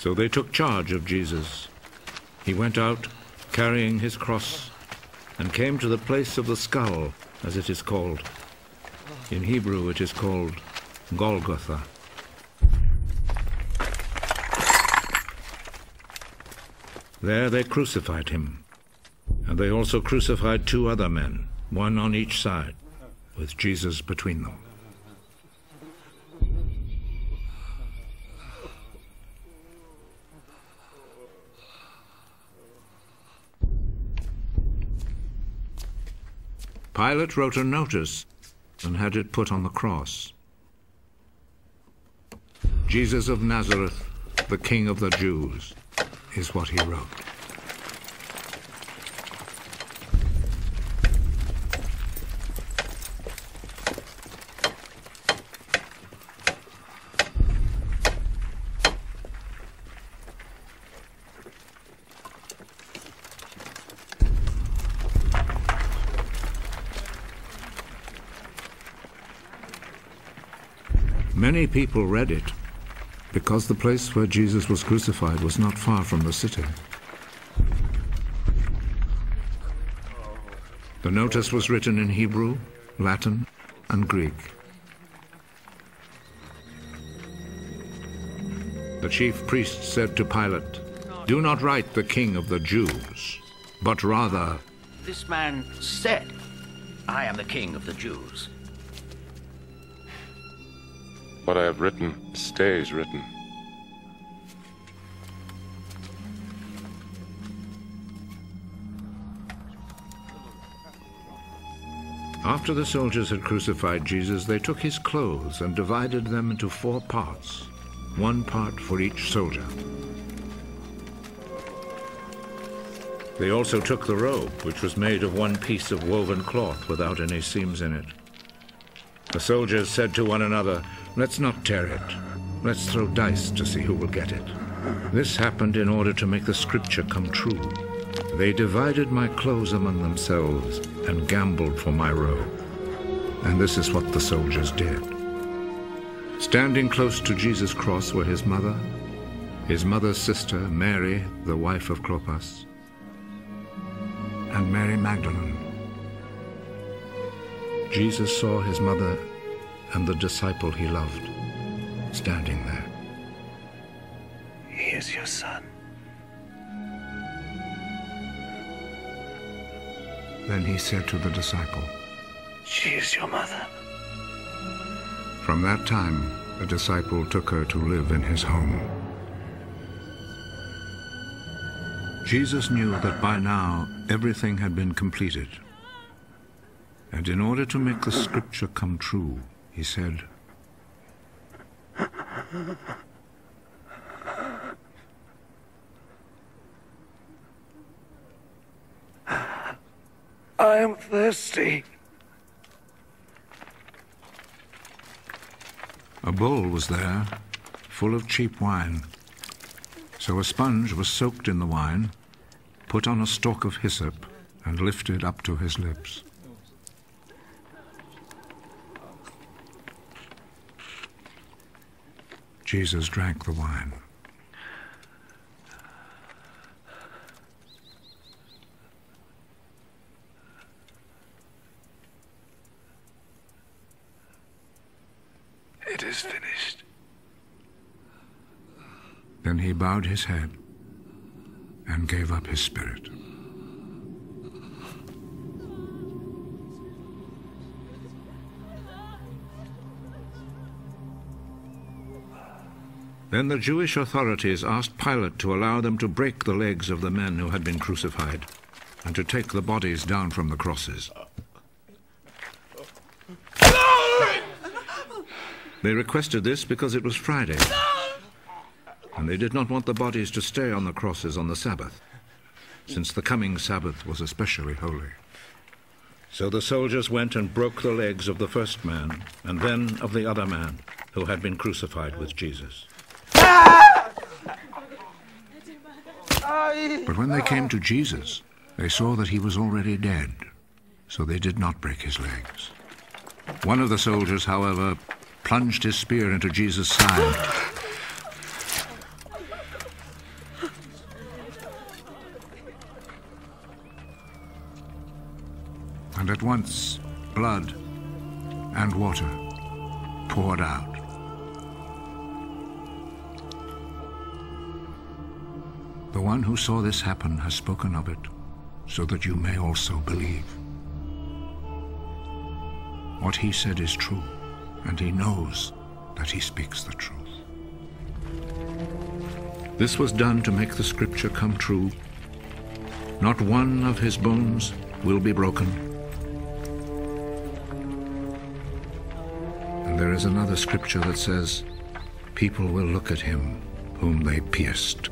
So they took charge of Jesus. He went out, carrying his cross, and came to the place of the skull, as it is called. In Hebrew it is called Golgotha. There they crucified him, and they also crucified 2 other men, one on each side, with Jesus between them. Pilate wrote a notice and had it put on the cross. Jesus of Nazareth, the King of the Jews, is what he wrote. Many people read it because the place where Jesus was crucified was not far from the city. The notice was written in Hebrew, Latin, and Greek. The chief priest said to Pilate, "Do not write the King of the Jews, but rather..." This man said, "I am the King of the Jews." What I have written stays written. After the soldiers had crucified Jesus, they took his clothes and divided them into 4 parts, 1 part for each soldier. They also took the robe, which was made of 1 piece of woven cloth without any seams in it. The soldiers said to one another, "Let's not tear it. Let's throw dice to see who will get it." This happened in order to make the scripture come true. They divided my clothes among themselves and gambled for my robe. And this is what the soldiers did. Standing close to Jesus' cross were his mother's sister, Mary, the wife of Clopas, and Mary Magdalene. Jesus saw his mother and the disciple he loved standing there. "He is your son." Then he said to the disciple, "She is your mother." From that time, the disciple took her to live in his home. Jesus knew that by now everything had been completed. And in order to make the scripture come true, he said, "I am thirsty." A bowl was there, full of cheap wine. So a sponge was soaked in the wine, put on a stalk of hyssop, and lifted up to his lips. Jesus drank the wine. "It is finished." Then he bowed his head and gave up his spirit. Then the Jewish authorities asked Pilate to allow them to break the legs of the men who had been crucified and to take the bodies down from the crosses. They requested this because it was Friday, and they did not want the bodies to stay on the crosses on the Sabbath, since the coming Sabbath was especially holy. So the soldiers went and broke the legs of the first man, and then of the other man who had been crucified with Jesus. But when they came to Jesus, they saw that he was already dead, so they did not break his legs. One of the soldiers, however, plunged his spear into Jesus' side and at once blood and water poured out. The one who saw this happen has spoken of it, so that you may also believe. What he said is true, and he knows that he speaks the truth. This was done to make the scripture come true. Not one of his bones will be broken. And there is another scripture that says, people will look at him whom they pierced.